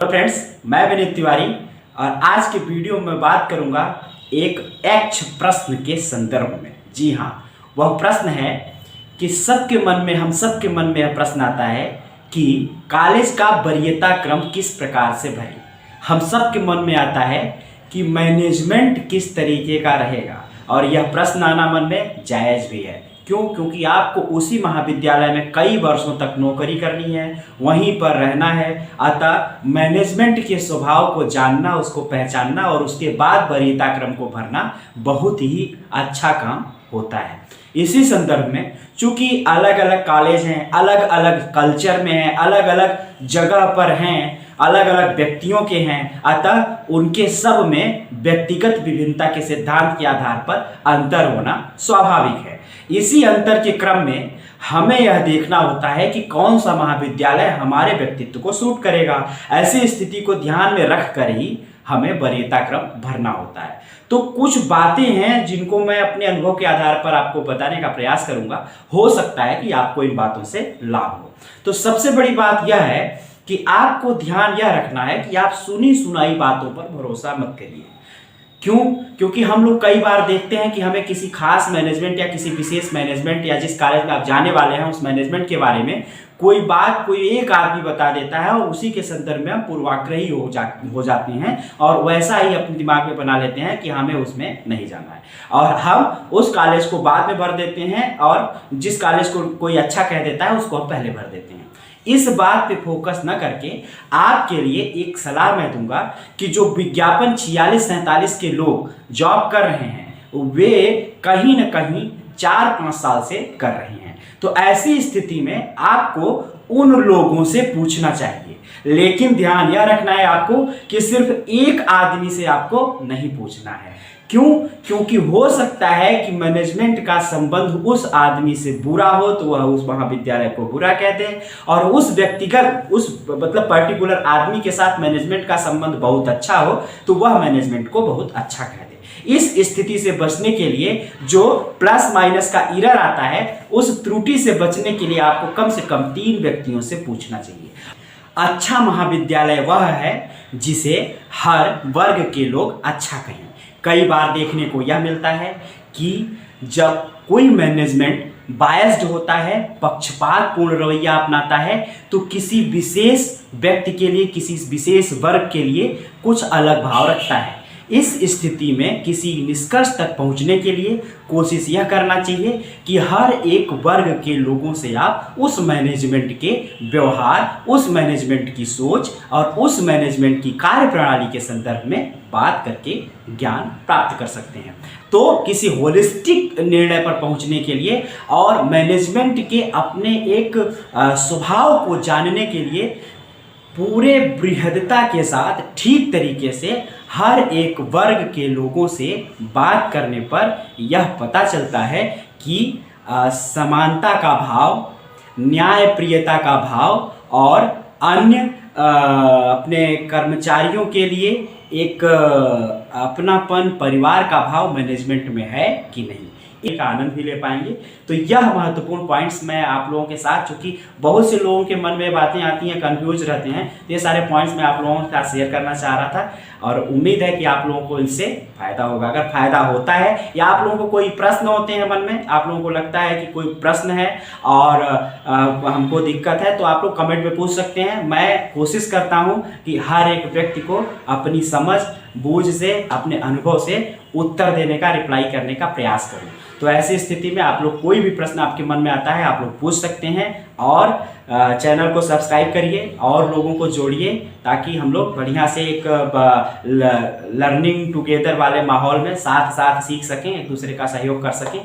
तो फ्रेंड्स, मैं विनीत तिवारी और आज के वीडियो में बात करूंगा एक यक्ष प्रश्न के संदर्भ में। जी हाँ, वह प्रश्न है कि हम सबके मन में यह प्रश्न आता है कि कॉलेज का वरीयता क्रम किस प्रकार से भरें। हम सबके मन में आता है कि मैनेजमेंट किस तरीके का रहेगा, और यह प्रश्न आना मन में जायज़ भी है। क्यों? क्योंकि आपको उसी महाविद्यालय में कई वर्षों तक नौकरी करनी है, वहीं पर रहना है। अतः मैनेजमेंट के स्वभाव को जानना, उसको पहचानना और उसके बाद वरीयता क्रम को भरना बहुत ही अच्छा काम होता है। इसी संदर्भ में चूंकि अलग अलग कॉलेज हैं, अलग अलग कल्चर में हैं, अलग अलग जगह पर हैं, अलग अलग व्यक्तियों के हैं, अतः उनके सब में व्यक्तिगत विभिन्नता के सिद्धांत के आधार पर अंतर होना स्वाभाविक है। इसी अंतर के क्रम में हमें यह देखना होता है कि कौन सा महाविद्यालय हमारे व्यक्तित्व को सूट करेगा। ऐसी स्थिति को ध्यान में रख कर ही हमें वरीयता क्रम भरना होता है। तो कुछ बातें हैं जिनको मैं अपने अनुभव के आधार पर आपको बताने का प्रयास करूंगा। हो सकता है कि आपको इन बातों से लाभ हो। तो सबसे बड़ी बात यह है कि आपको ध्यान यह रखना है कि आप सुनी सुनाई बातों पर भरोसा मत करिए। क्यों? क्योंकि हम लोग कई बार देखते हैं कि हमें किसी खास मैनेजमेंट या किसी विशेष मैनेजमेंट या जिस कॉलेज में आप जाने वाले हैं उस मैनेजमेंट के बारे में कोई बात कोई एक आदमी बता देता है और उसी के संदर्भ में हम पूर्वाग्रही हो जाते हैं और वैसा ही अपने दिमाग में बना लेते हैं कि हमें उसमें नहीं जाना है, और हम उस कॉलेज को बाद में भर देते हैं और जिस कॉलेज को कोई अच्छा कह देता है उसको हम पहले भर देते हैं। इस बात पे फोकस न करके आपके लिए एक सलाह मैं दूंगा कि जो विज्ञापन 46-47 के लोग जॉब कर रहे हैं वे कहीं न कहीं 4-5 साल से कर रहे हैं। तो ऐसी स्थिति में आपको उन लोगों से पूछना चाहिए, लेकिन ध्यान यह रखना है आपको कि सिर्फ एक आदमी से आपको नहीं पूछना है। क्यों? क्योंकि हो सकता है कि मैनेजमेंट का संबंध उस आदमी से बुरा हो तो वह उस महाविद्यालय को बुरा कह दे, और उस व्यक्तिगत पर्टिकुलर आदमी के साथ मैनेजमेंट का संबंध बहुत अच्छा हो तो वह मैनेजमेंट को बहुत अच्छा कह दे। इस स्थिति से बचने के लिए जो प्लस माइनस का एरर आता है उस त्रुटि से बचने के लिए आपको कम से कम 3 व्यक्तियों से पूछना चाहिए। अच्छा महाविद्यालय वह है जिसे हर वर्ग के लोग अच्छा कहें। कई बार देखने को यह मिलता है कि जब कोई मैनेजमेंट बायस्ड होता है, पक्षपातपूर्ण रवैया अपनाता है, तो किसी विशेष व्यक्ति के लिए, किसी विशेष वर्ग के लिए कुछ अलग भाव रखता है। इस स्थिति में किसी निष्कर्ष तक पहुंचने के लिए कोशिश यह करना चाहिए कि हर एक वर्ग के लोगों से आप उस मैनेजमेंट के व्यवहार, उस मैनेजमेंट की सोच और उस मैनेजमेंट की कार्यप्रणाली के संदर्भ में बात करके ज्ञान प्राप्त कर सकते हैं। तो किसी होलिस्टिक निर्णय पर पहुंचने के लिए और मैनेजमेंट के अपने एक स्वभाव को जानने के लिए पूरे बृहदता के साथ ठीक तरीके से हर एक वर्ग के लोगों से बात करने पर यह पता चलता है कि समानता का भाव, न्यायप्रियता का भाव और अन्य अपने कर्मचारियों के लिए एक अपनापन, परिवार का भाव मैनेजमेंट में है कि नहीं, एक आनंद भी ले पाएंगे। तो यह महत्वपूर्ण पॉइंट्स मैं आप लोगों के साथ, चूँकि बहुत से लोगों के मन में बातें आती हैं, कंफ्यूज रहते हैं, तो ये सारे पॉइंट्स मैं आप लोगों के साथ शेयर करना चाह रहा था और उम्मीद है कि आप लोगों को इनसे फायदा होगा। अगर फायदा होता है या आप लोगों को कोई प्रश्न होते हैं मन में, आप लोगों को लगता है कि कोई प्रश्न है और हमको दिक्कत है, तो आप लोग कमेंट में पूछ सकते हैं। मैं कोशिश करता हूँ कि हर एक व्यक्ति को अपनी समझ बूझ से, अपने अनुभव से उत्तर देने का, रिप्लाई करने का प्रयास करूँ। तो ऐसी स्थिति में आप लोग कोई भी प्रश्न आपके मन में आता है आप लोग पूछ सकते हैं, और चैनल को सब्सक्राइब करिए और लोगों को जोड़िए ताकि हम लोग बढ़िया से एक लर्निंग टुगेदर वाले माहौल में साथ साथ सीख सकें, एक दूसरे का सहयोग कर सकें।